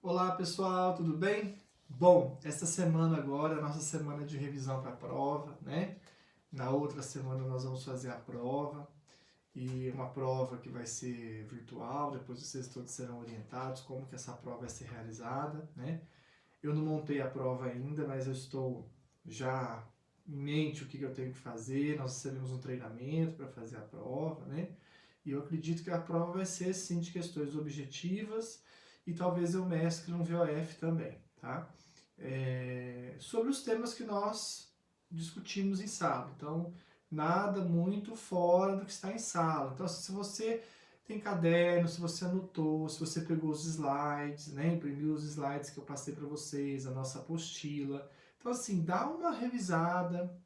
Olá pessoal, tudo bem? Bom, esta semana agora é a nossa semana de revisão para a prova, né? Na outra semana nós vamos fazer a prova, e uma prova que vai ser virtual, depois vocês todos serão orientados como que essa prova vai ser realizada, né? Eu não montei a prova ainda, mas eu estou já em mente o que eu tenho que fazer, nós recebemos um treinamento para fazer a prova, né? E eu acredito que a prova vai ser, sim, de questões objetivas e talvez eu mescle um VOF também, tá? Sobre os temas que nós discutimos em sala. Então, nada muito fora do que está em sala. Então, se você tem caderno, se você anotou, se você pegou os slides, né, imprimiu os slides que eu passei para vocês, a nossa apostila. Então, assim, dá uma revisada,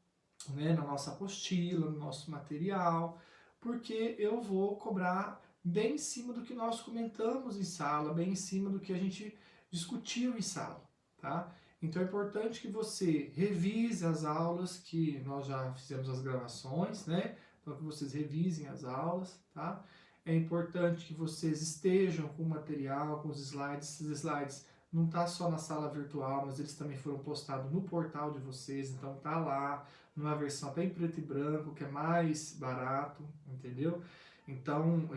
né, na nossa apostila, no nosso material, porque eu vou cobrar bem em cima do que nós comentamos em sala, bem em cima do que a gente discutiu em sala, tá? Então é importante que você revise as aulas, que nós já fizemos as gravações, né? Então que vocês revisem as aulas, tá? É importante que vocês estejam com o material, com os slides. Esses slides não tá só na sala virtual, mas eles também foram postados no portal de vocês, então tá lá, numa versão até em preto e branco, que é mais barato, entendeu? Então,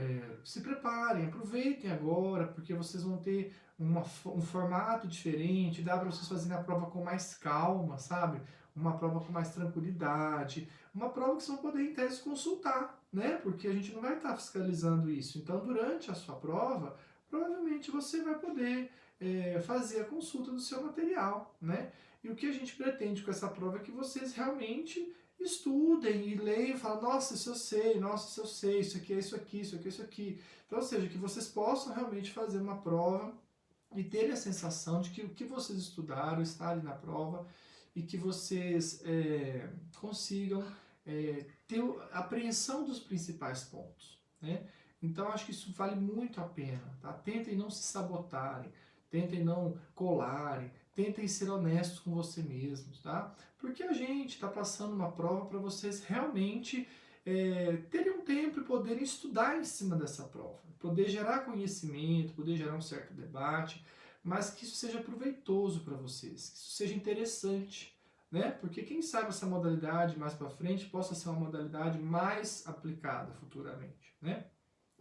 se preparem, aproveitem agora, porque vocês vão ter um formato diferente, dá para vocês fazerem a prova com mais calma, sabe? Uma prova com mais tranquilidade, uma prova que vocês vão poder, em tese, consultar, né? Porque a gente não vai estar fiscalizando isso. Então, durante a sua prova, provavelmente você vai poder fazer a consulta do seu material, né? E o que a gente pretende com essa prova é que vocês realmente estudem e leiam e falem, nossa, isso eu sei, nossa, isso eu sei, isso aqui é isso aqui, isso aqui é isso aqui. Então, ou seja, que vocês possam realmente fazer uma prova e ter a sensação de que o que vocês estudaram está ali na prova e que vocês consigam ter a apreensão dos principais pontos, né? Então, acho que isso vale muito a pena, tá? Tentem não se sabotarem, tentem não colarem, tentem ser honestos com você mesmos, tá? Porque a gente está passando uma prova para vocês realmente terem um tempo e poderem estudar em cima dessa prova, poder gerar conhecimento, poder gerar um certo debate, mas que isso seja proveitoso para vocês, que isso seja interessante, né? Porque quem sabe essa modalidade mais para frente possa ser uma modalidade mais aplicada futuramente, né?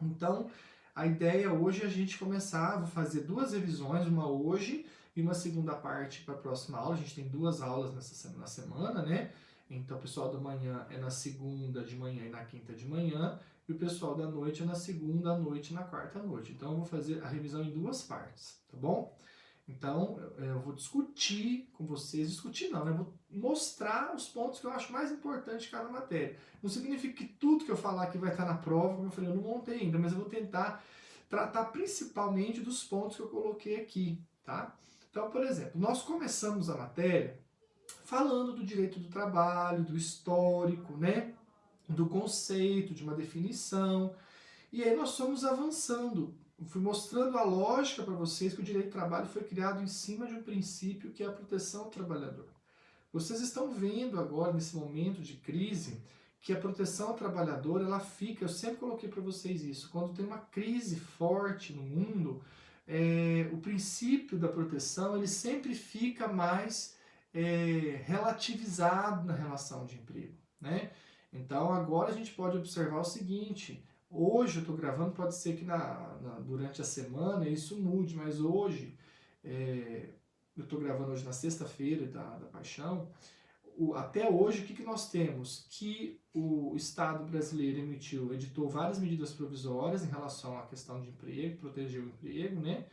Então, a ideia hoje é a gente começar, vou fazer duas revisões, uma hoje e uma segunda parte para a próxima aula. A gente tem duas aulas na semana, né? Então, o pessoal da manhã é na segunda de manhã e na quinta de manhã, e o pessoal da noite é na segunda à noite e na quarta à noite. Então, eu vou fazer a revisão em duas partes, tá bom? Então, eu vou discutir com vocês, discutir não, né? Eu vou mostrar os pontos que eu acho mais importantes de cada matéria. Não significa que tudo que eu falar aqui vai estar na prova, como eu falei, eu não montei ainda, mas eu vou tentar tratar principalmente dos pontos que eu coloquei aqui, tá? Então, por exemplo, nós começamos a matéria falando do direito do trabalho, do histórico, né? Do conceito, de uma definição, e aí nós fomos avançando. Eu fui mostrando a lógica para vocês que o direito do trabalho foi criado em cima de um princípio que é a proteção ao trabalhador. Vocês estão vendo agora, nesse momento de crise, que a proteção ao trabalhador, ela fica, eu sempre coloquei para vocês isso, quando tem uma crise forte no mundo, o princípio da proteção, ele sempre fica mais relativizado na relação de emprego, né? Então agora a gente pode observar o seguinte, hoje eu estou gravando, pode ser que durante a semana isso mude, mas hoje, eu estou gravando hoje na sexta-feira da Paixão, até hoje o que nós temos? Que o Estado brasileiro editou várias medidas provisórias em relação à questão de emprego, proteger o emprego, né?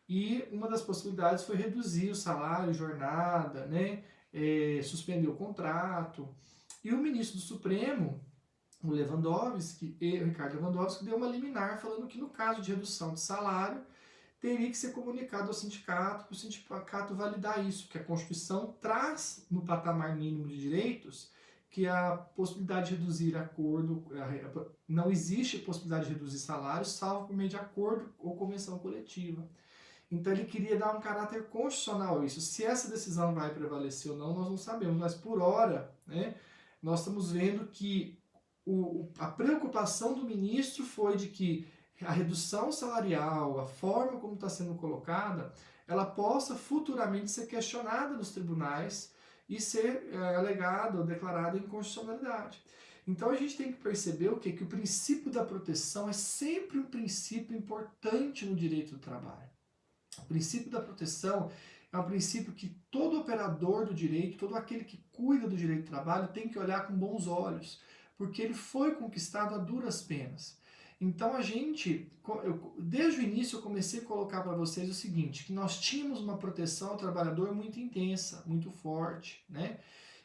E uma das possibilidades foi reduzir o salário, jornada, né? Suspender o contrato. E o ministro do Supremo, o Lewandowski, o Ricardo Lewandowski, deu uma liminar falando que no caso de redução de salário, teria que ser comunicado ao sindicato, para o sindicato validar isso, porque a Constituição traz no patamar mínimo de direitos que a possibilidade de reduzir acordo, não existe possibilidade de reduzir salário, salvo por meio de acordo ou convenção coletiva. Então ele queria dar um caráter constitucional a isso. Se essa decisão vai prevalecer ou não, nós não sabemos, mas por hora, né, nós estamos vendo que a preocupação do ministro foi de que a redução salarial, a forma como está sendo colocada, ela possa futuramente ser questionada nos tribunais e ser alegada ou declarada inconstitucionalidade. Então a gente tem que perceber o quê? Que o princípio da proteção é sempre um princípio importante no direito do trabalho. O princípio da proteção é um princípio que todo operador do direito, todo aquele que cuida do direito do trabalho tem que olhar com bons olhos, porque ele foi conquistado a duras penas. Então a gente, desde o início eu comecei a colocar para vocês o seguinte, que nós tínhamos uma proteção ao trabalhador muito intensa, muito forte, né?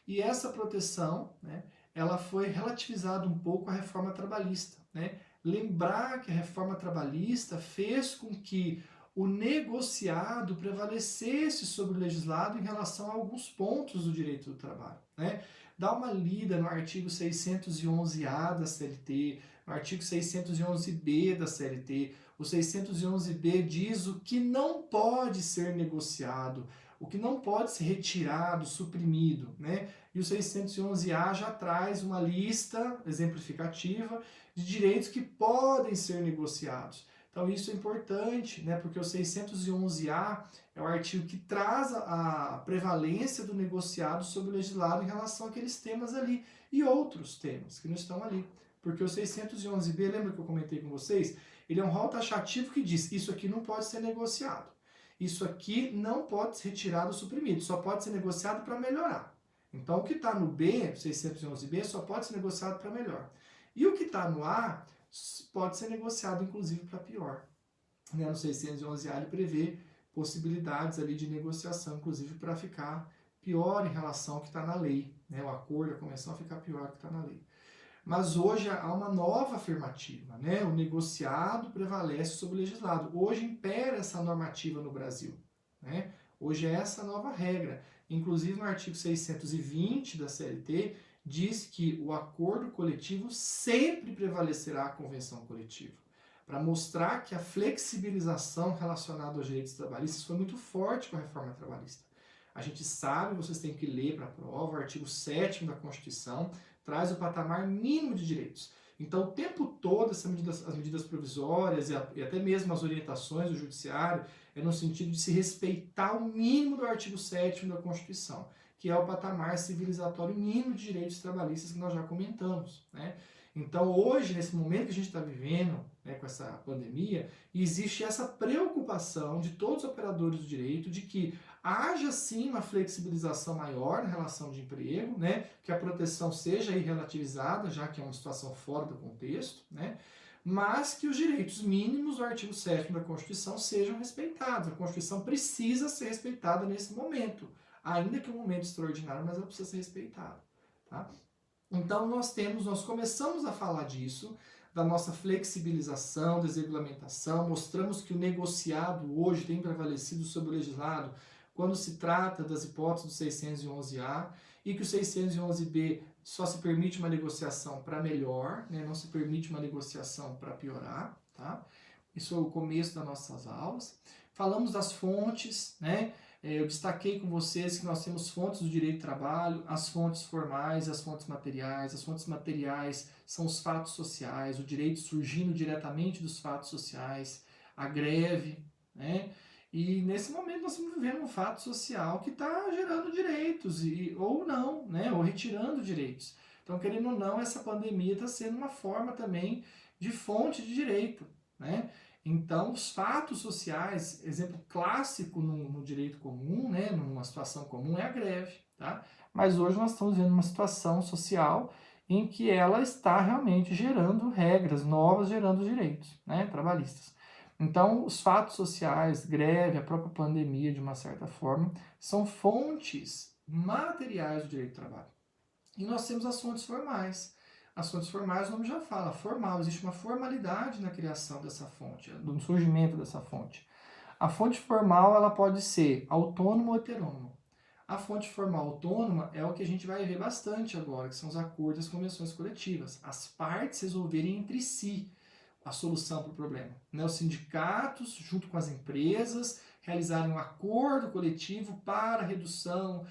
E essa proteção, né, ela foi relativizada um pouco à reforma trabalhista, né? Lembrar que a reforma trabalhista fez com que o negociado prevalecesse sobre o legislado em relação a alguns pontos do direito do trabalho, né? Dá uma lida no artigo 611-A da CLT, no artigo 611-B da CLT. O 611-B diz o que não pode ser negociado, o que não pode ser retirado, suprimido, né? E o 611-A já traz uma lista exemplificativa de direitos que podem ser negociados. Então isso é importante, né? Porque o 611-A é o artigo que traz a prevalência do negociado sobre o legislado em relação àqueles temas ali e outros temas que não estão ali. Porque o 611-B, lembra que eu comentei com vocês? Ele é um rol taxativo que diz isso aqui não pode ser negociado. Isso aqui não pode ser retirado ou suprimido, só pode ser negociado para melhorar. Então o que está no B, 611-B, só pode ser negociado para melhor. E o que está no A pode ser negociado, inclusive, para pior. Né? No 611-A ele prevê possibilidades ali de negociação, inclusive, para ficar pior em relação ao que está na lei. Né? O acordo, a convenção ficar pior que está na lei. Mas hoje há uma nova afirmativa, né? O negociado prevalece sobre o legislado. Hoje impera essa normativa no Brasil, né? Hoje é essa nova regra. Inclusive no artigo 620 da CLT, diz que o acordo coletivo sempre prevalecerá a convenção coletiva. Para mostrar que a flexibilização relacionada aos direitos trabalhistas foi muito forte com a reforma trabalhista. A gente sabe, vocês têm que ler para a prova, o artigo 7º da Constituição traz o patamar mínimo de direitos. Então, o tempo todo, as medidas provisórias e até mesmo as orientações do Judiciário é no sentido de se respeitar o mínimo do artigo 7º da Constituição, que é o patamar civilizatório mínimo de direitos trabalhistas que nós já comentamos, né? Então, hoje, nesse momento que a gente está vivendo, né, com essa pandemia, existe essa preocupação de todos os operadores do direito de que haja sim uma flexibilização maior na relação de emprego, né, que a proteção seja aí relativizada, já que é uma situação fora do contexto, né, mas que os direitos mínimos do artigo 7º da Constituição sejam respeitados. A Constituição precisa ser respeitada nesse momento, ainda que um momento extraordinário, mas ela precisa ser respeitada, tá? Então nós começamos a falar disso, da nossa flexibilização, desregulamentação, mostramos que o negociado hoje tem prevalecido sobre o legislado quando se trata das hipóteses do 611-A e que o 611-B só se permite uma negociação para melhor, né? Não se permite uma negociação para piorar, tá? Isso é o começo das nossas aulas. Falamos das fontes, né? Eu destaquei com vocês que nós temos fontes do direito do trabalho, as fontes formais e as fontes materiais. As fontes materiais são os fatos sociais, o direito surgindo diretamente dos fatos sociais, a greve, né? E nesse momento nós estamos vivendo um fato social que está gerando direitos, ou não, né? Ou retirando direitos. Então, querendo ou não, essa pandemia está sendo uma forma também de fonte de direito, né? Então, os fatos sociais, exemplo clássico no direito comum, né, numa situação comum, é a greve, tá? Mas hoje nós estamos vendo uma situação social em que ela está realmente gerando regras novas, gerando direitos, né, trabalhistas. Então, os fatos sociais, greve, a própria pandemia, de uma certa forma, são fontes materiais do direito do trabalho. E nós temos as fontes formais. As fontes formais, o nome já fala, formal, existe uma formalidade na criação dessa fonte, no surgimento dessa fonte. A fonte formal, ela pode ser autônoma ou heterônoma. A fonte formal autônoma é o que a gente vai ver bastante agora, que são os acordos e as convenções coletivas. As partes resolverem entre si a solução para o problema. Né? Os sindicatos, junto com as empresas, realizarem um acordo coletivo para a redução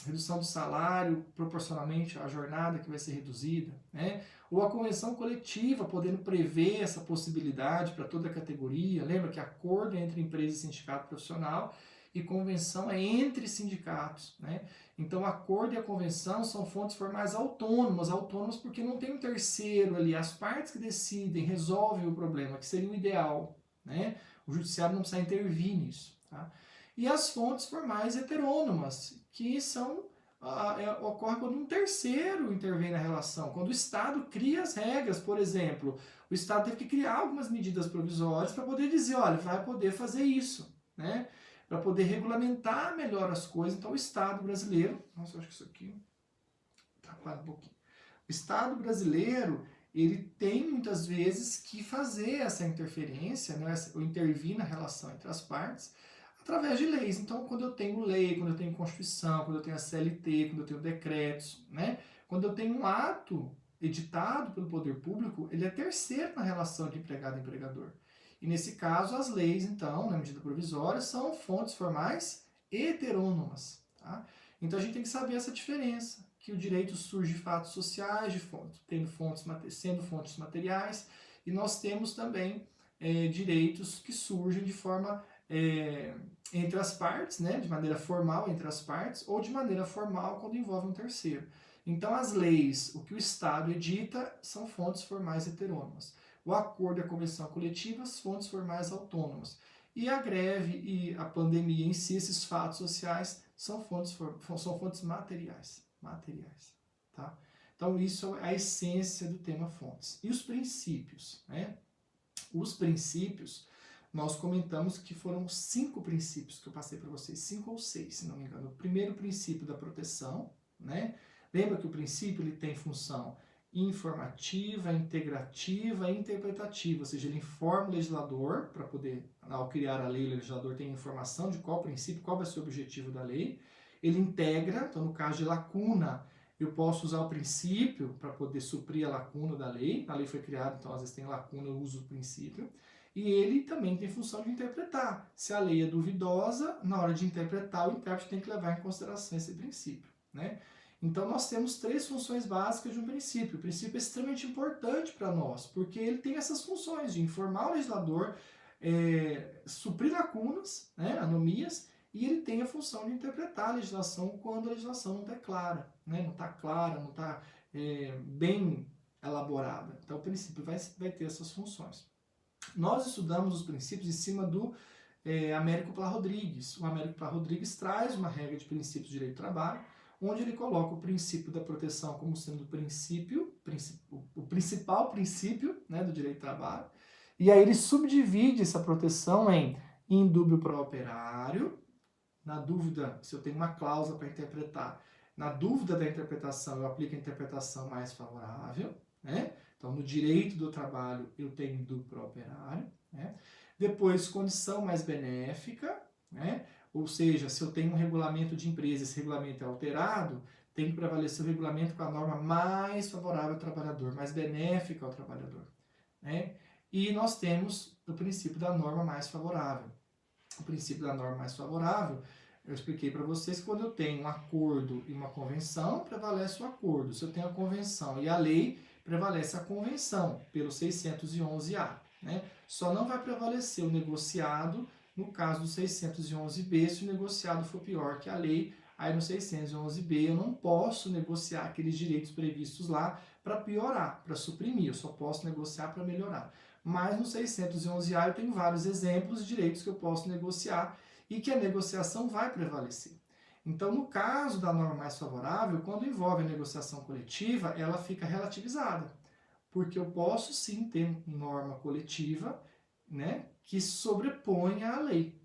redução do salário proporcionalmente à jornada que vai ser reduzida, né? Ou a convenção coletiva, podendo prever essa possibilidade para toda a categoria. Lembra que acordo é entre empresa e sindicato profissional e convenção é entre sindicatos, né? Então, o acordo e a convenção são fontes formais autônomas porque não tem um terceiro ali, as partes que decidem, resolvem o problema, que seria o ideal, né? O judiciário não precisa intervir nisso, tá? E as fontes formais heterônomas, que são ocorre quando um terceiro intervém na relação, quando o Estado cria as regras, por exemplo, o Estado teve que criar algumas medidas provisórias para poder dizer, olha, vai poder fazer isso, né? Para poder regulamentar melhor as coisas. Então o Estado brasileiro, nossa, eu acho que isso aqui atrapalha um pouquinho. O Estado brasileiro, ele tem muitas vezes que fazer essa interferência, né, ou intervir na relação entre as partes, através de leis. Então, quando eu tenho lei, quando eu tenho Constituição, quando eu tenho a CLT, quando eu tenho decretos, né? Quando eu tenho um ato editado pelo poder público, ele é terceiro na relação de empregado e empregador. E nesse caso, as leis, então, na medida provisória, são fontes formais heterônomas. Tá? Então, a gente tem que saber essa diferença, que o direito surge de fatos sociais, sendo fontes materiais, e nós temos também direitos que surgem de forma entre as partes, né, de maneira formal entre as partes, ou de maneira formal quando envolve um terceiro. Então, as leis, o que o Estado edita, são fontes formais heterônomas. O acordo e a convenção coletiva, as fontes formais autônomas. E a greve e a pandemia em si, esses fatos sociais, são fontes materiais. Tá? Então, isso é a essência do tema fontes. E os princípios? Né? Os princípios, nós comentamos que foram 5 princípios que eu passei para vocês, 5 ou 6, se não me engano. O primeiro princípio da proteção, né? Lembra que o princípio ele tem função informativa, integrativa e interpretativa, ou seja, ele informa o legislador para poder, ao criar a lei, o legislador tem informação de qual princípio, qual vai ser o objetivo da lei. Ele integra, então no caso de lacuna, eu posso usar o princípio para poder suprir a lacuna da lei. A lei foi criada, então às vezes tem lacuna, eu uso o princípio. E ele também tem função de interpretar. Se a lei é duvidosa, na hora de interpretar, o intérprete tem que levar em consideração esse princípio, né? Então nós temos 3 funções básicas de um princípio. O princípio é extremamente importante para nós, porque ele tem essas funções de informar o legislador, suprir lacunas, né, anomias, e ele tem a função de interpretar a legislação quando a legislação não está clara, né, não está clara, não está bem elaborada. Então o princípio vai ter essas funções. Nós estudamos os princípios em cima do Américo Pla Rodrigues. O Américo Pla Rodrigues traz uma regra de princípios de direito do trabalho, onde ele coloca o princípio da proteção como sendo o principal princípio, né, do direito do trabalho, e aí ele subdivide essa proteção em indúbio pro operário, na dúvida, se eu tenho uma cláusula para interpretar, na dúvida da interpretação, eu aplico a interpretação mais favorável, né? Então, no direito do trabalho, eu tenho indúbio pro operário, né? Depois, condição mais benéfica, né? Ou seja, se eu tenho um regulamento de empresa, esse regulamento é alterado, tem que prevalecer o regulamento com a norma mais favorável ao trabalhador, mais benéfica ao trabalhador, né? E nós temos o princípio da norma mais favorável. O princípio da norma mais favorável, eu expliquei para vocês que quando eu tenho um acordo e uma convenção, prevalece o acordo. Se eu tenho a convenção e a lei, prevalece a convenção, pelo 611A, né? Só não vai prevalecer o negociado no caso do 611B, se o negociado for pior que a lei. Aí no 611B eu não posso negociar aqueles direitos previstos lá para piorar, para suprimir, eu só posso negociar para melhorar. Mas no 611A eu tenho vários exemplos de direitos que eu posso negociar e que a negociação vai prevalecer. Então, no caso da norma mais favorável, quando envolve a negociação coletiva, ela fica relativizada, porque eu posso sim ter norma coletiva, né, que sobreponha a lei.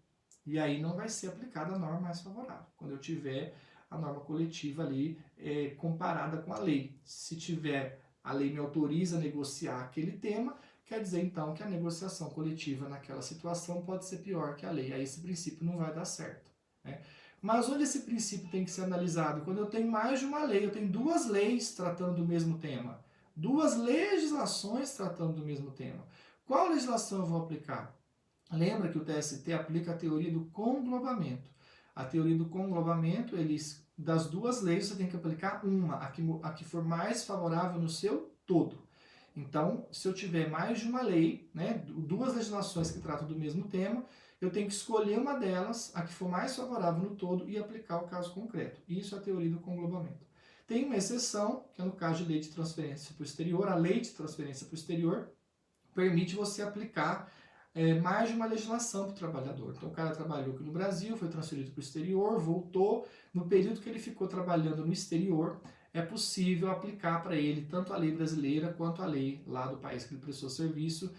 E aí não vai ser aplicada a norma mais favorável, quando eu tiver a norma coletiva ali comparada com a lei. Se tiver, a lei me autoriza a negociar aquele tema, quer dizer então que a negociação coletiva naquela situação pode ser pior que a lei. Aí esse princípio não vai dar certo, né? Mas onde esse princípio tem que ser analisado? Quando eu tenho mais de uma lei, eu tenho 2 leis tratando do mesmo tema, 2 legislações tratando do mesmo tema. Qual legislação eu vou aplicar? Lembra que o TST aplica a teoria do conglobamento. A teoria do conglobamento, das duas leis você tem que aplicar uma, a que for mais favorável no seu todo. Então, se eu tiver mais de uma lei, né, duas legislações que tratam do mesmo tema, eu tenho que escolher uma delas, a que for mais favorável no todo, e aplicar o caso concreto. Isso é a teoria do conglobamento. Tem uma exceção, que é no caso de lei de transferência para o exterior. A lei de transferência para o exterior permite você aplicar mais de uma legislação para o trabalhador. Então, o cara trabalhou aqui no Brasil, foi transferido para o exterior, voltou. No período que ele ficou trabalhando no exterior, é possível aplicar para ele tanto a lei brasileira quanto a lei lá do país que ele prestou serviço,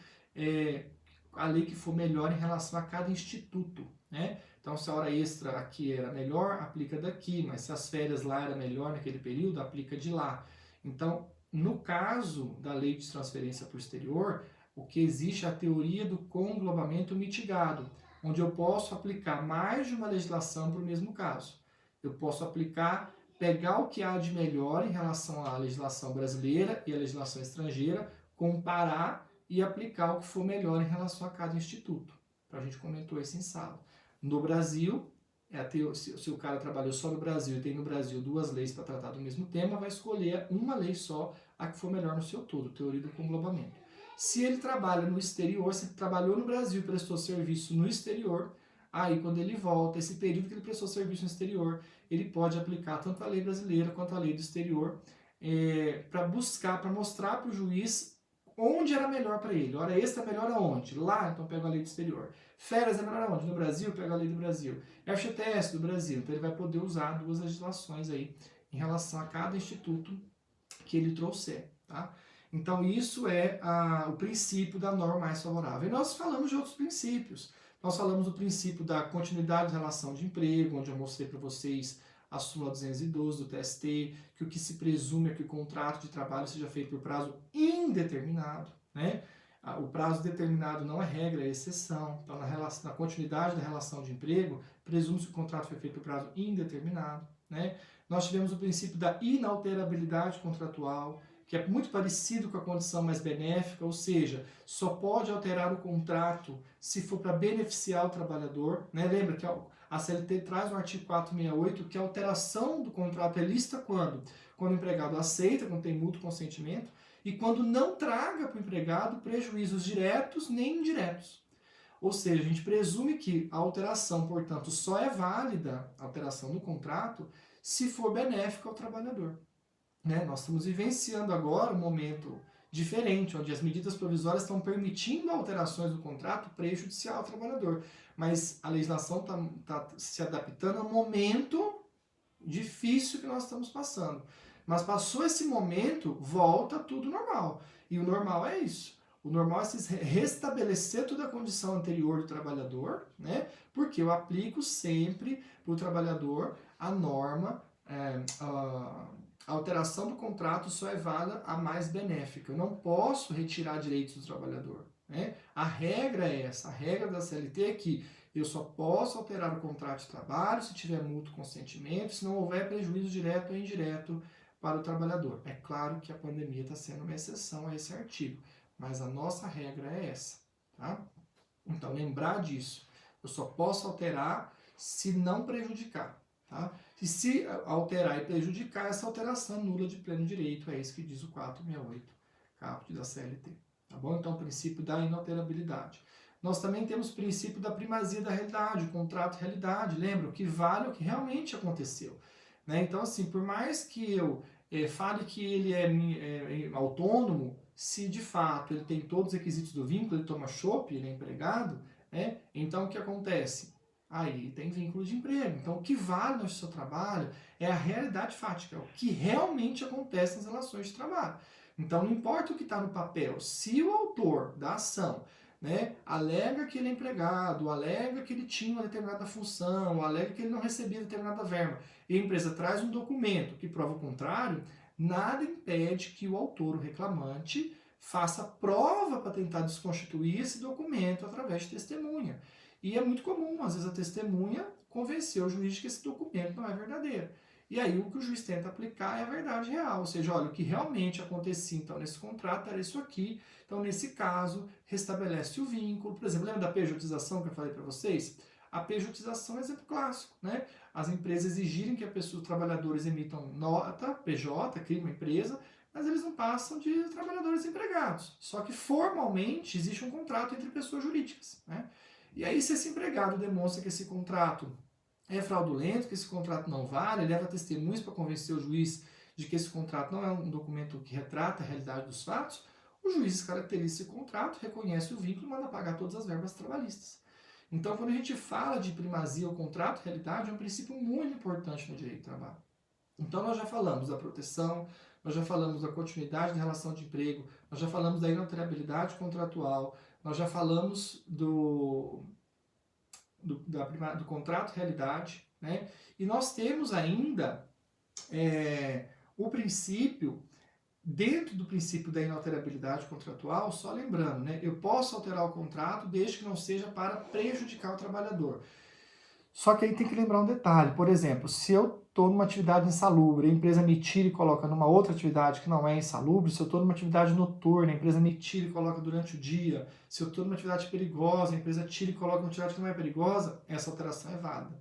a lei que for melhor em relação a cada instituto, né? Então, se a hora extra aqui era melhor, aplica daqui, mas se as férias lá era melhor naquele período, aplica de lá. Então, no caso da lei de transferência para o exterior, o que existe é a teoria do conglobamento mitigado, onde eu posso aplicar mais de uma legislação para o mesmo caso. Eu posso pegar o que há de melhor em relação à legislação brasileira e à legislação estrangeira, comparar e aplicar o que for melhor em relação a cada instituto. A gente comentou isso em sala. No Brasil, se o cara trabalhou só no Brasil e tem no Brasil duas leis para tratar do mesmo tema, vai escolher uma lei só, a que for melhor no seu todo, teoria do conglobamento. Se ele trabalha no exterior, se ele trabalhou no Brasil e prestou serviço no exterior, aí quando ele volta, esse período que ele prestou serviço no exterior, ele pode aplicar tanto a lei brasileira quanto a lei do exterior, para mostrar para o juiz onde era melhor para ele. Hora extra é melhor aonde? Lá, então pega a lei do exterior. Férias é melhor aonde? No Brasil, pega a lei do Brasil. FGTS do Brasil, então ele vai poder usar duas legislações aí em relação a cada instituto que ele trouxer, tá? Então isso é o princípio da norma mais favorável. E nós falamos de outros princípios. Nós falamos do princípio da continuidade de relação de emprego, onde eu mostrei para vocês a súmula 212 do TST, que o que se presume é que o contrato de trabalho seja feito por prazo indeterminado, né? O prazo determinado não é regra, é exceção. Então, na continuidade da relação de emprego, presume-se que o contrato foi feito por prazo indeterminado, né? Nós tivemos o princípio da inalterabilidade contratual, que é muito parecido com a condição mais benéfica, ou seja, só pode alterar o contrato se for para beneficiar o trabalhador, né? Lembra que a CLT traz no artigo 468 que a alteração do contrato é lista quando? Quando o empregado aceita, quando tem mútuo consentimento, e quando não traga para o empregado prejuízos diretos nem indiretos. Ou seja, a gente presume que a alteração, portanto, só é válida, a alteração do contrato, se for benéfica ao trabalhador. Né? Nós estamos vivenciando agora um momento diferente, onde as medidas provisórias estão permitindo alterações do contrato prejudicial ao trabalhador. Mas a legislação está se adaptando ao momento difícil que nós estamos passando. Mas passou esse momento, volta tudo normal. E o normal é isso. O normal é se restabelecer toda a condição anterior do trabalhador, né? Porque eu aplico sempre para o trabalhador a norma, a alteração do contrato só é válida a mais benéfica. Eu não posso retirar direitos do trabalhador, né? A regra é essa. A regra da CLT é que eu só posso alterar o contrato de trabalho se tiver mútuo consentimento, se não houver prejuízo direto ou indireto para o trabalhador. É claro que a pandemia está sendo uma exceção a esse artigo, mas a nossa regra é essa, tá? Então, lembrar disso. Eu só posso alterar se não prejudicar, tá? E se alterar e prejudicar, essa alteração é nula de pleno direito. É isso que diz o 468, caput da CLT. Tá bom? Então, o princípio da inalterabilidade. Nós também temos o princípio da primazia da realidade, o contrato realidade. Lembra? O que vale é o que realmente aconteceu. Né? Então, assim, por mais que eu fale que ele é autônomo, se de fato ele tem todos os requisitos do vínculo, ele toma chopp, ele é empregado, né? Então o que acontece? Aí tem vínculo de emprego. Então o que vale no seu trabalho é a realidade fática, é o que realmente acontece nas relações de trabalho. Então não importa o que está no papel, se o autor da ação, né, alega que ele é empregado, alega que ele tinha uma determinada função, alega que ele não recebia determinada verba, e a empresa traz um documento que prova o contrário, nada impede que o autor, o reclamante, faça prova para tentar desconstituir esse documento através de testemunha. E é muito comum, às vezes a testemunha convencer o juiz de que esse documento não é verdadeiro. E aí o que o juiz tenta aplicar é a verdade real, ou seja, olha, o que realmente acontecia então nesse contrato era isso aqui, então nesse caso restabelece o vínculo. Por exemplo, lembra da pejotização que eu falei para vocês? A pejotização é um exemplo clássico, né? As empresas exigirem que os trabalhadores emitam nota, PJ, criem uma empresa, mas eles não passam de trabalhadores empregados. Só que formalmente existe um contrato entre pessoas jurídicas, né? E aí, se esse empregado demonstra que esse contrato é fraudulento, que esse contrato não vale, leva testemunhas para convencer o juiz de que esse contrato não é um documento que retrata a realidade dos fatos, o juiz descaracteriza esse contrato, reconhece o vínculo e manda pagar todas as verbas trabalhistas. Então, quando a gente fala de primazia ao contrato, realidade é um princípio muito importante no direito do trabalho. Então, nós já falamos da proteção, nós já falamos da continuidade da relação de emprego, nós já falamos da inalterabilidade contratual, nós já falamos do contrato realidade, né? E nós temos ainda o princípio, dentro do princípio da inalterabilidade contratual, só lembrando, né? Eu posso alterar o contrato desde que não seja para prejudicar o trabalhador. Só que aí tem que lembrar um detalhe, por exemplo, se eu estou numa atividade insalubre, a empresa me tira e coloca numa outra atividade que não é insalubre, se eu estou numa atividade noturna, a empresa me tira e coloca durante o dia, se eu estou numa atividade perigosa, a empresa tira e coloca numa atividade que não é perigosa, essa alteração é válida.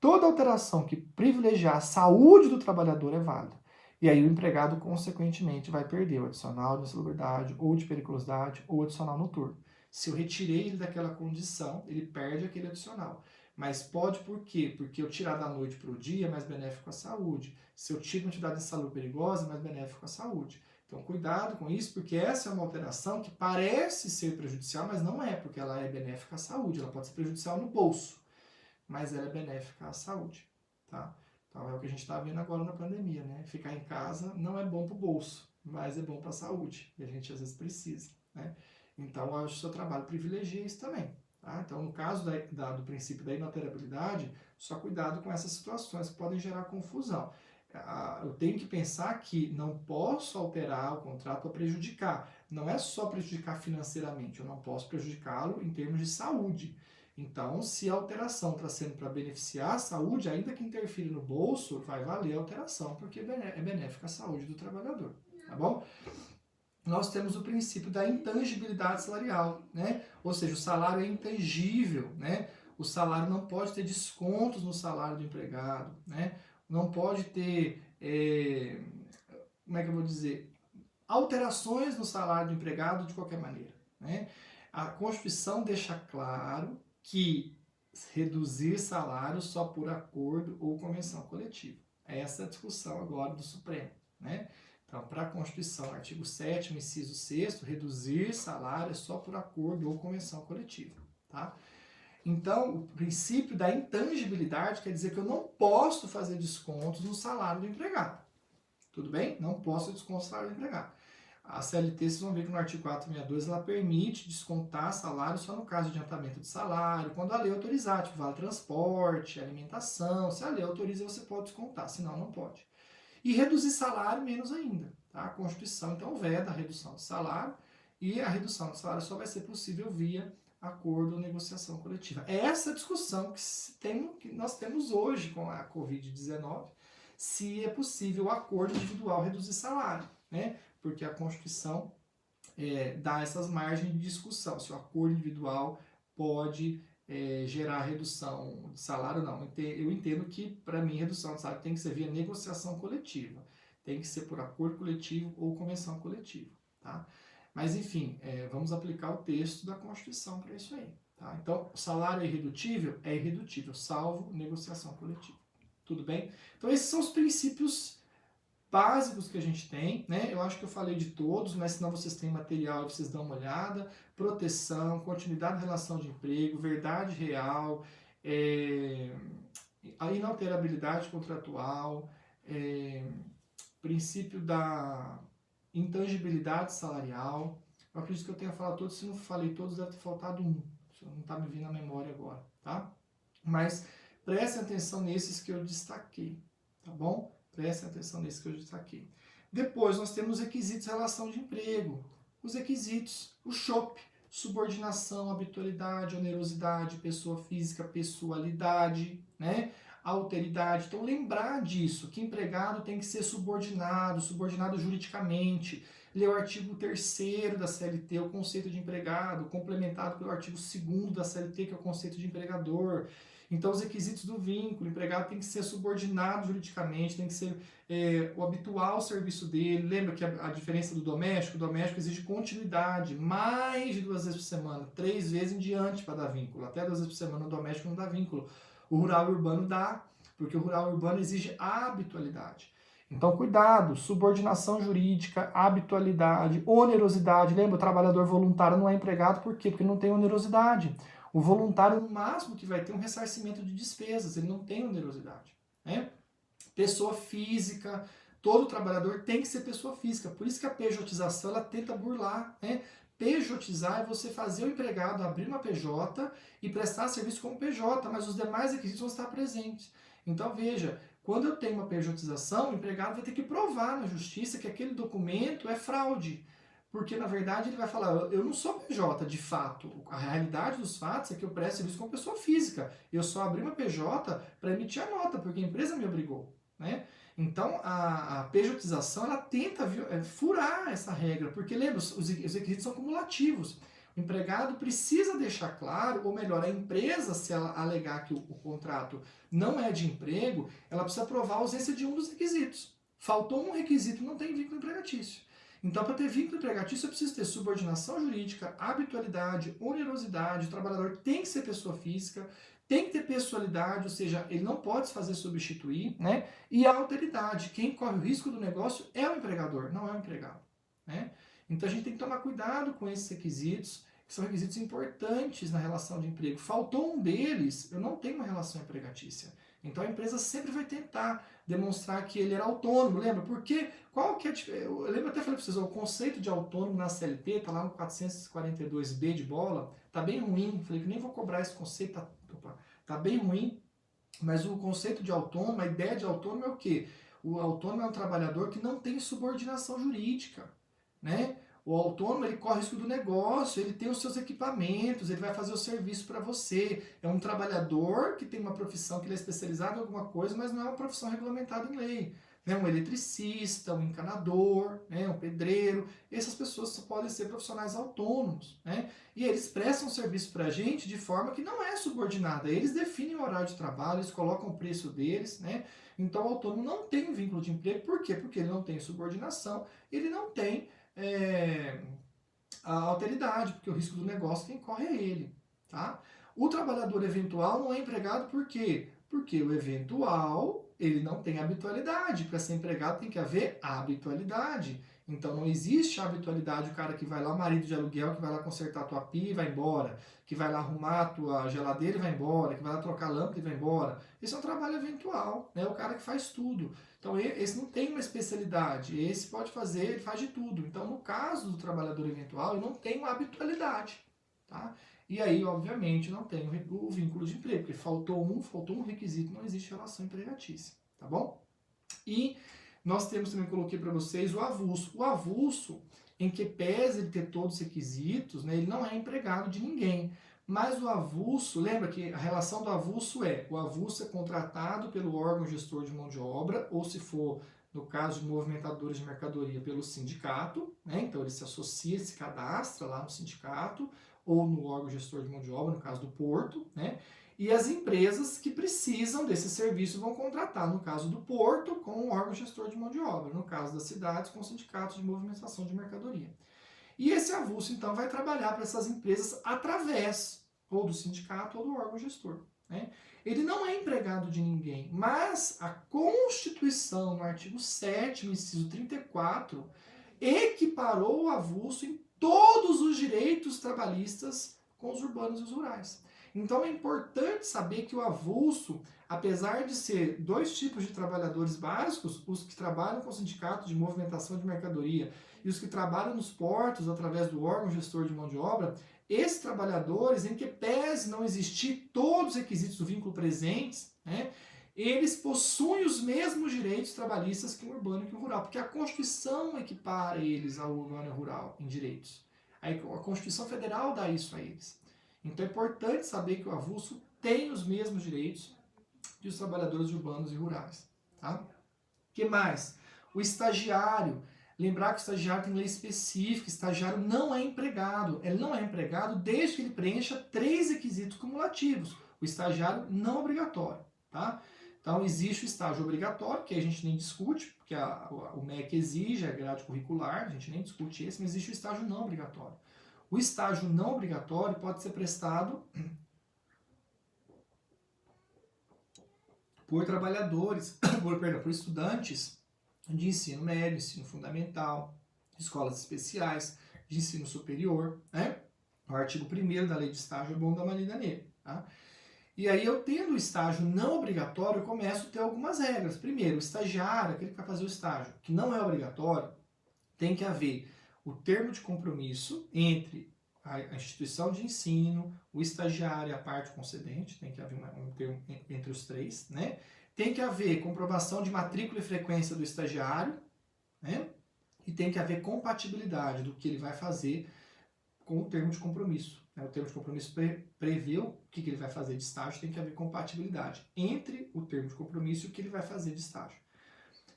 Toda alteração que privilegiar a saúde do trabalhador é válida. E aí o empregado, consequentemente, vai perder o adicional de insalubridade, ou de periculosidade, ou adicional noturno. Se eu retirei ele daquela condição, ele perde aquele adicional. Mas pode por quê? Porque eu tirar da noite para o dia é mais benéfico à saúde. Se eu tiro uma atividade insalubre perigosa, é mais benéfico à saúde. Então, cuidado com isso, porque essa é uma alteração que parece ser prejudicial, mas não é, porque ela é benéfica à saúde. Ela pode ser prejudicial no bolso, mas ela é benéfica à saúde, tá? Então, é o que a gente está vendo agora na pandemia, né? Ficar em casa não é bom para o bolso, mas é bom para a saúde. E a gente, às vezes, precisa, né? Então, eu acho que o seu trabalho privilegia isso também. Tá? Então, no caso do princípio da inalterabilidade, só cuidado com essas situações que podem gerar confusão. Eu tenho que pensar que não posso alterar o contrato para prejudicar. Não é só prejudicar financeiramente, eu não posso prejudicá-lo em termos de saúde. Então, se a alteração está sendo para beneficiar a saúde, ainda que interfira no bolso, vai valer a alteração, porque é benéfica à saúde do trabalhador. Tá bom? Nós temos o princípio da intangibilidade salarial, né? Ou seja, o salário é intangível, né? O salário não pode ter descontos no salário do empregado, né? Não pode ter, como é que eu vou dizer, alterações no salário do empregado de qualquer maneira, né? A Constituição deixa claro que reduzir salário só por acordo ou convenção coletiva. Essa é a discussão agora do Supremo, né? Então, para a Constituição, artigo 7º, inciso 6º, reduzir salário é só por acordo ou convenção coletiva, tá? Então, o princípio da intangibilidade quer dizer que eu não posso fazer descontos no salário do empregado. Tudo bem? Não posso fazer descontos no salário do empregado. A CLT, vocês vão ver que no artigo 462, ela permite descontar salário só no caso de adiantamento de salário, quando a lei autorizar, tipo, vale transporte, alimentação. Se a lei autoriza, você pode descontar, senão não pode. E reduzir salário, menos ainda. Tá? A Constituição, então, veda a redução de salário, e a redução de salário só vai ser possível via acordo ou negociação coletiva. É essa discussão que nós temos hoje com a Covid-19, se é possível o acordo individual reduzir salário, né? Porque a Constituição dá essas margens de discussão, se o acordo individual pode gerar redução de salário ou não. Eu entendo que, para mim, redução de salário tem que ser via negociação coletiva, tem que ser por acordo coletivo ou convenção coletiva, tá? Mas, enfim, vamos aplicar o texto da Constituição para isso aí, tá? Então, o salário é irredutível, salvo negociação coletiva. Tudo bem? Então, esses são os princípios básicos que a gente tem, né? Eu acho que eu falei de todos, mas senão vocês têm material e vocês dão uma olhada. Proteção, continuidade da relação de emprego, verdade real, a inalterabilidade contratual, princípio da intangibilidade salarial. Eu acredito que eu tenha falado todos, se não falei todos, deve ter faltado um. Não está me vindo à memória agora, tá? Mas prestem atenção nesses que eu destaquei, tá bom? Prestem atenção nesses que eu destaquei. Depois nós temos os requisitos de relação de emprego. Os requisitos, o SHOP, subordinação, habitualidade, onerosidade, pessoa física, pessoalidade, né? Alteridade. Então lembrar disso, que empregado tem que ser subordinado juridicamente. ler o artigo 3º da CLT, o conceito de empregado, complementado pelo artigo 2º da CLT, que é o conceito de empregador. Então, os requisitos do vínculo, o empregado tem que ser subordinado juridicamente, tem que ser o habitual serviço dele. Lembra que a diferença do doméstico? O doméstico exige continuidade, mais de 2 vezes por semana, 3 vezes em diante para dar vínculo. Até 2 vezes por semana o doméstico não dá vínculo. O rural e urbano dá, porque o rural e urbano exige habitualidade. Então, cuidado, subordinação jurídica, habitualidade, onerosidade. Lembra, o trabalhador voluntário não é empregado, por quê? Porque não tem onerosidade. O voluntário, no máximo, que vai ter um ressarcimento de despesas, ele não tem onerosidade, né? Pessoa física, todo trabalhador tem que ser pessoa física, por isso que a pejotização, ela tenta burlar, né? Pejotizar é você fazer o empregado abrir uma PJ e prestar serviço como PJ, mas os demais requisitos vão estar presentes. Então, veja, quando eu tenho uma pejotização, o empregado vai ter que provar na justiça que aquele documento é fraude. Porque, na verdade, ele vai falar, eu não sou PJ de fato. A realidade dos fatos é que eu presto serviço como pessoa física. Eu só abri uma PJ para emitir a nota, porque a empresa me obrigou, né? Então, a pejotização, ela tenta furar essa regra, porque, lembra, os requisitos são cumulativos. O empregado precisa deixar claro, ou melhor, a empresa, se ela alegar que o contrato não é de emprego, ela precisa provar a ausência de um dos requisitos. Faltou um requisito, não tem vínculo empregatício. Então, para ter vínculo empregatício, eu preciso ter subordinação jurídica, habitualidade, onerosidade, o trabalhador tem que ser pessoa física, tem que ter pessoalidade, ou seja, ele não pode se fazer substituir, né? E a alteridade, quem corre o risco do negócio é o empregador, não é o empregado, né? Então, a gente tem que tomar cuidado com esses requisitos, que são requisitos importantes na relação de emprego. Faltou um deles, eu não tenho uma relação empregatícia. Então, a empresa sempre vai tentar demonstrar que ele era autônomo, lembra? Porque qual que é a diferença? Eu lembro até falei para vocês, o conceito de autônomo na CLT, está lá no 442B de bola, tá bem ruim. Falei que nem vou cobrar esse conceito, tá bem ruim. Mas o conceito de autônomo, a ideia de autônomo é o quê? O autônomo é um trabalhador que não tem subordinação jurídica, né? O autônomo, ele corre risco do negócio, ele tem os seus equipamentos, ele vai fazer o serviço para você. É um trabalhador que tem uma profissão que ele é especializado em alguma coisa, mas não é uma profissão regulamentada em lei. Né? Um eletricista, um encanador, né? Um pedreiro, essas pessoas só podem ser profissionais autônomos, né? E eles prestam serviço para a gente de forma que não é subordinada. Eles definem o horário de trabalho, eles colocam o preço deles, né? Então o autônomo não tem um vínculo de emprego. Por quê? Porque ele não tem subordinação, ele não tem a alteridade, porque o risco do negócio quem corre é ele, tá? O trabalhador eventual não é empregado por quê? Porque o eventual, ele não tem habitualidade. Para ser empregado tem que haver habitualidade. Então não existe habitualidade o cara que vai lá, marido de aluguel, que vai lá consertar a tua pia e vai embora, que vai lá arrumar a tua geladeira e vai embora, que vai lá trocar a lâmpada e vai embora. Esse é um trabalho eventual, né? O cara que faz tudo. Então esse não tem uma especialidade, esse pode fazer, ele faz de tudo. Então no caso do trabalhador eventual, ele não tem uma habitualidade, tá? E aí, obviamente, não tem o vínculo de emprego, porque faltou um requisito, não existe relação empregatícia, tá bom? E nós temos também, coloquei para vocês, o avulso. O avulso, em que pese ele ter todos os requisitos, né, ele não é empregado de ninguém. Mas o avulso, lembra que a relação do avulso o avulso é contratado pelo órgão gestor de mão de obra, ou se for, no caso de movimentadores de mercadoria, pelo sindicato, né? Então ele se associa, se cadastra lá no sindicato, ou no órgão gestor de mão de obra, no caso do porto, né? E as empresas que precisam desse serviço vão contratar, no caso do porto, com o órgão gestor de mão de obra, no caso das cidades, com sindicatos de movimentação de mercadoria. E esse avulso, então, vai trabalhar para essas empresas através ou do sindicato ou do órgão gestor, né? Ele não é empregado de ninguém, mas a Constituição, no artigo 7º, inciso 34, equiparou o avulso em todos os direitos trabalhistas com os urbanos e os rurais. Então é importante saber que o avulso, apesar de ser 2 tipos de trabalhadores básicos, os que trabalham com sindicatos de movimentação de mercadoria e os que trabalham nos portos através do órgão gestor de mão de obra, esses trabalhadores, em que pese não existir todos os requisitos do vínculo presentes, né, eles possuem os mesmos direitos trabalhistas que o urbano e que o rural, porque a Constituição equipara eles ao urbano e ao rural em direitos. A Constituição Federal dá isso a eles. Então é importante saber que o avulso tem os mesmos direitos que os trabalhadores urbanos e rurais. Tá? O que mais? O estagiário. Lembrar que o estagiário tem lei específica, o estagiário não é empregado. Ele não é empregado desde que ele preencha 3 requisitos cumulativos. O estagiário não obrigatório, tá? Então, existe o estágio obrigatório, que a gente nem discute, porque o MEC exige a grade curricular, a gente nem discute esse, mas existe o estágio não obrigatório. O estágio não obrigatório pode ser prestado por trabalhadores, por estudantes de ensino médio, ensino fundamental, escolas especiais, de ensino superior, né? O artigo 1º da lei de estágio é bom dar uma lida nele, tá? E aí eu tendo o estágio não obrigatório, eu começo a ter algumas regras. Primeiro, o estagiário, aquele que vai fazer o estágio, que não é obrigatório, tem que haver o termo de compromisso entre a instituição de ensino, o estagiário e a parte concedente, tem que haver um termo entre os 3, né? Tem que haver comprovação de matrícula e frequência do estagiário, né? E tem que haver compatibilidade do que ele vai fazer com o termo de compromisso. O termo de compromisso prevê o que ele vai fazer de estágio, tem que haver compatibilidade entre o termo de compromisso e o que ele vai fazer de estágio.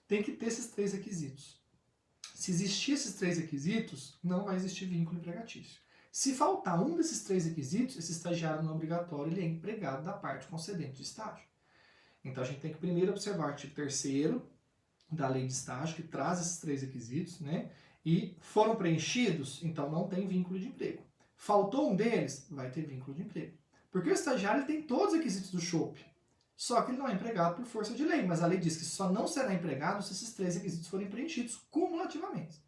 Tem que ter esses 3 requisitos. Se existir esses 3 requisitos, não vai existir vínculo empregatício. Se faltar um desses 3 requisitos, esse estagiário não obrigatório ele é empregado da parte concedente de estágio. Então a gente tem que primeiro observar o artigo 3º da lei de estágio, que traz esses 3 requisitos, né? E foram preenchidos, então não tem vínculo de emprego. Faltou um deles, vai ter vínculo de emprego. Porque o estagiário ele tem todos os requisitos do CHOP, só que ele não é empregado por força de lei, mas a lei diz que só não será empregado se esses 3 requisitos forem preenchidos cumulativamente.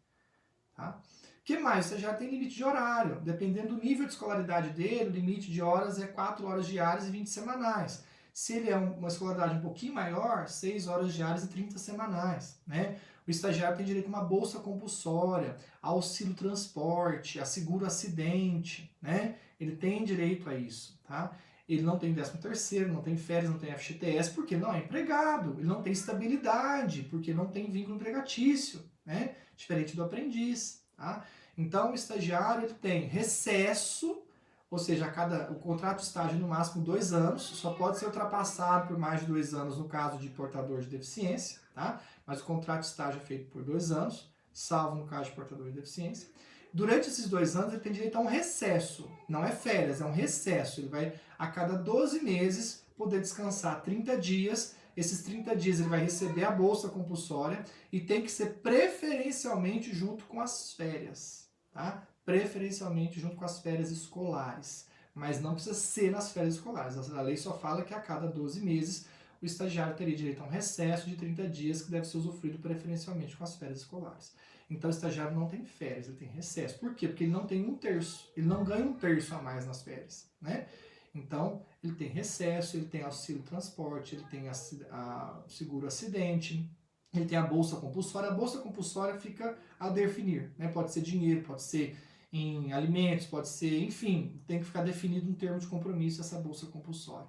Tá? O que mais? O estagiário tem limite de horário, dependendo do nível de escolaridade dele, o limite de horas é 4 horas diárias e 20 semanais. Se ele é uma escolaridade um pouquinho maior, 6 horas diárias e 30 semanais, né? O estagiário tem direito a uma bolsa compulsória, a auxílio transporte, a seguro acidente, né? Ele tem direito a isso, tá? Ele não tem 13º, não tem férias, não tem FGTS, porque não é empregado. Ele não tem estabilidade, porque não tem vínculo empregatício, né? Diferente do aprendiz, tá? Então, o estagiário ele tem recesso, ou seja, o contrato de estágio é no máximo 2 anos, só pode ser ultrapassado por mais de 2 anos no caso de portador de deficiência, tá? Mas o contrato de estágio é feito por 2 anos, salvo no caso de portador de deficiência. Durante esses 2 anos ele tem direito a um recesso, não é férias, é um recesso. Ele vai a cada 12 meses poder descansar 30 dias, esses 30 dias ele vai receber a bolsa compulsória e tem que ser preferencialmente junto com as férias, tá? Preferencialmente junto com as férias escolares, mas não precisa ser nas férias escolares. A lei só fala que a cada 12 meses o estagiário teria direito a um recesso de 30 dias que deve ser usufruído preferencialmente com as férias escolares. Então o estagiário não tem férias, ele tem recesso. Por quê? Porque ele não tem 1/3, ele não ganha 1/3 a mais nas férias, né? Então ele tem recesso, ele tem auxílio transporte, ele tem a seguro acidente, ele tem a bolsa compulsória. A bolsa compulsória fica a definir, né? Pode ser dinheiro, pode ser em alimentos, pode ser, enfim, tem que ficar definido um termo de compromisso essa bolsa compulsória,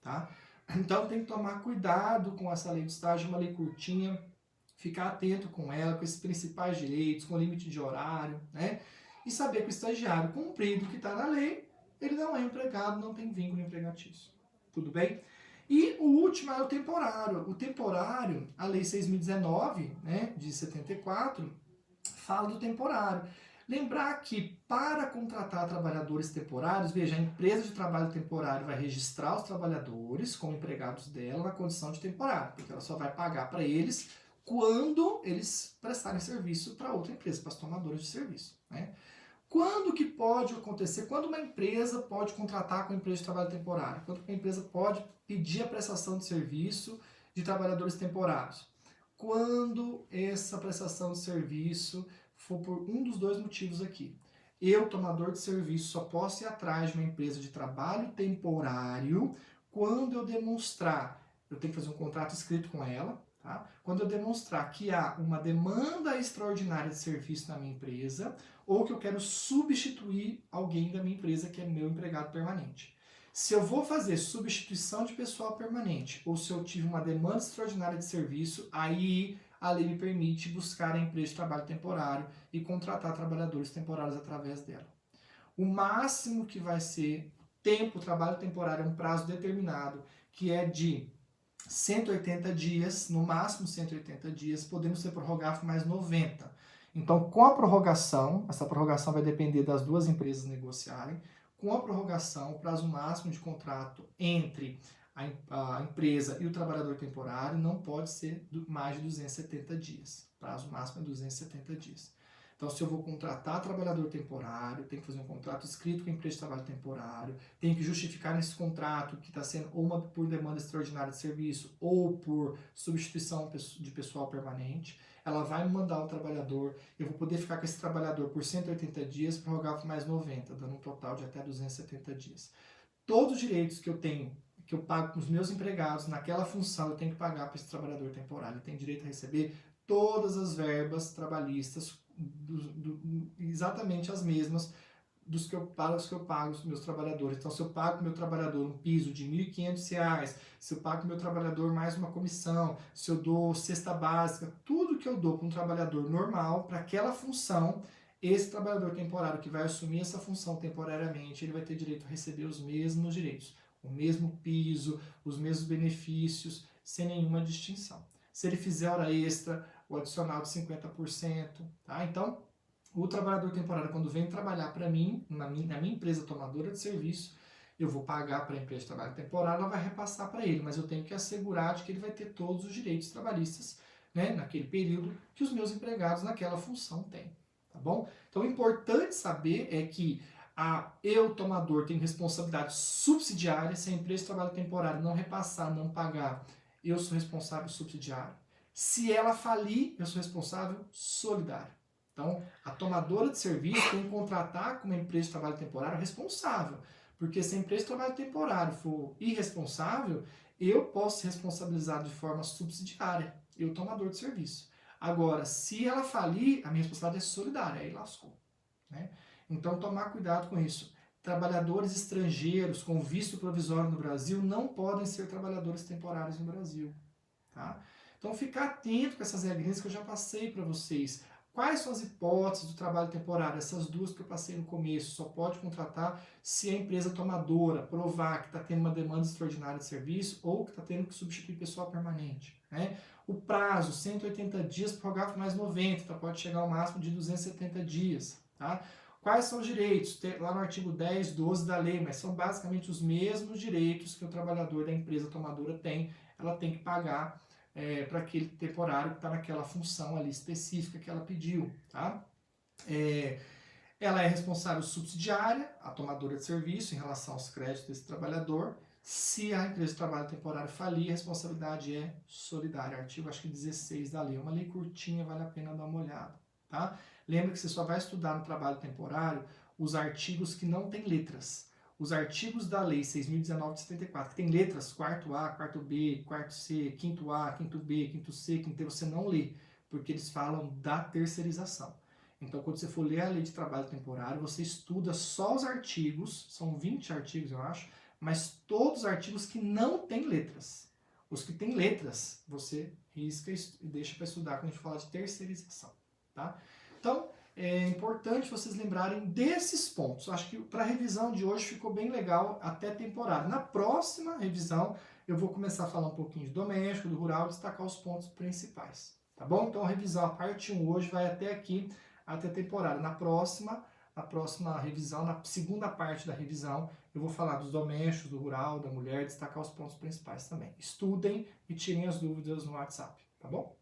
tá? Então tem que tomar cuidado com essa lei de estágio, uma lei curtinha, ficar atento com ela, com esses principais direitos, com o limite de horário, né? E saber que o estagiário cumprido o que está na lei, ele não é empregado, não tem vínculo empregatício. Tudo bem? E o último é o temporário. O temporário, a lei 6.019, né, de 74, fala do temporário. Lembrar que para contratar trabalhadores temporários, veja, a empresa de trabalho temporário vai registrar os trabalhadores como empregados dela na condição de temporário, porque ela só vai pagar para eles quando eles prestarem serviço para outra empresa, para as tomadoras de serviço, né? Quando que pode acontecer? Quando uma empresa pode contratar com a empresa de trabalho temporário? Quando uma empresa pode pedir a prestação de serviço de trabalhadores temporários? Quando essa prestação de serviço for por um dos 2 motivos aqui. Eu, tomador de serviço, só posso ir atrás de uma empresa de trabalho temporário quando eu demonstrar, eu tenho que fazer um contrato escrito com ela, tá? Quando eu demonstrar que há uma demanda extraordinária de serviço na minha empresa ou que eu quero substituir alguém da minha empresa que é meu empregado permanente. Se eu vou fazer substituição de pessoal permanente ou se eu tive uma demanda extraordinária de serviço, aí a lei me permite buscar a empresa de trabalho temporário e contratar trabalhadores temporários através dela. O máximo que vai ser tempo, trabalho temporário é um prazo determinado, que é de 180 dias, no máximo 180 dias, podendo ser prorrogado por mais 90. Então, com a prorrogação, essa prorrogação vai depender das duas empresas negociarem, com a prorrogação, o prazo máximo de contrato entre a empresa e o trabalhador temporário não pode ser mais de 270 dias. O prazo máximo é 270 dias. Então, se eu vou contratar trabalhador temporário, tem que fazer um contrato escrito com a empresa de trabalho temporário, tem que justificar nesse contrato que está sendo ou por demanda extraordinária de serviço ou por substituição de pessoal permanente. Ela vai me mandar o trabalhador, eu vou poder ficar com esse trabalhador por 180 dias, prorrogar por mais 90, dando um total de até 270 dias. Todos os direitos que eu tenho, que eu pago para os meus empregados naquela função, eu tenho que pagar para esse trabalhador temporário. Ele tem direito a receber todas as verbas trabalhistas, exatamente as mesmas para os que eu pago os meus trabalhadores. Então, se eu pago para o meu trabalhador um piso de R$ 1.500, se eu pago para o meu trabalhador mais uma comissão, se eu dou cesta básica, tudo que eu dou para um trabalhador normal, para aquela função, esse trabalhador temporário que vai assumir essa função temporariamente, ele vai ter direito a receber os mesmos direitos, o mesmo piso, os mesmos benefícios, sem nenhuma distinção. Se ele fizer hora extra, o adicional de 50%, tá? Então, o trabalhador temporário, quando vem trabalhar para mim, na minha empresa tomadora de serviço, eu vou pagar para a empresa de trabalho temporário, ela vai repassar para ele, mas eu tenho que assegurar de que ele vai ter todos os direitos trabalhistas, né, naquele período que os meus empregados naquela função têm, tá bom? Então, o importante saber é que eu, tomador, tenho responsabilidade subsidiária. Se a empresa de trabalho temporário não repassar, não pagar, eu sou responsável subsidiário. Se ela falir, eu sou responsável solidário. Então, a tomadora de serviço tem que contratar com uma empresa de trabalho temporário responsável. Porque se a empresa de trabalho temporário for irresponsável, eu posso ser responsabilizado de forma subsidiária, eu, tomador de serviço. Agora, se ela falir, a minha responsabilidade é solidária, aí lascou, né? Então, tomar cuidado com isso. Trabalhadores estrangeiros com visto provisório no Brasil não podem ser trabalhadores temporários no Brasil, tá? Então, ficar atento com essas regrinhas que eu já passei para vocês. Quais são as hipóteses do trabalho temporário? Essas duas que eu passei no começo. Só pode contratar se a empresa tomadora provar que está tendo uma demanda extraordinária de serviço ou que está tendo que substituir pessoal permanente, né? O prazo, 180 dias, prorrogar por mais 90, então pode chegar ao máximo de 270 dias, tá? Quais são os direitos? Lá no artigo 10, 12 da lei, mas são basicamente os mesmos direitos que o trabalhador da empresa tomadora tem. Ela tem que pagar para aquele temporário que está naquela função ali específica que ela pediu, tá? Ela é responsável subsidiária, a tomadora de serviço, em relação aos créditos desse trabalhador. Se a empresa de trabalho temporário falir, a responsabilidade é solidária. Artigo, acho que 16 da lei. É uma lei curtinha, vale a pena dar uma olhada, tá? Lembra que você só vai estudar no trabalho temporário os artigos que não têm letras. Os artigos da lei 6.019 de 74, que tem letras, quarto A, quarto B, quarto C, quinto A, quinto B, quinto C, quinto D, você não lê, porque eles falam da terceirização. Então, quando você for ler a lei de trabalho temporário, você estuda só os artigos, são 20 artigos, eu acho, mas todos os artigos que não têm letras. Os que têm letras, você risca e deixa para estudar quando a gente fala de terceirização, tá? Então, é importante vocês lembrarem desses pontos. Acho que para a revisão de hoje ficou bem legal, até temporário. Na próxima revisão, eu vou começar a falar um pouquinho de doméstico, do rural, destacar os pontos principais, tá bom? Então, a revisão, a parte 1 hoje vai até aqui, até temporário. Na próxima revisão, na segunda parte da revisão, eu vou falar dos domésticos, do rural, da mulher, destacar os pontos principais também. Estudem e tirem as dúvidas no WhatsApp, tá bom?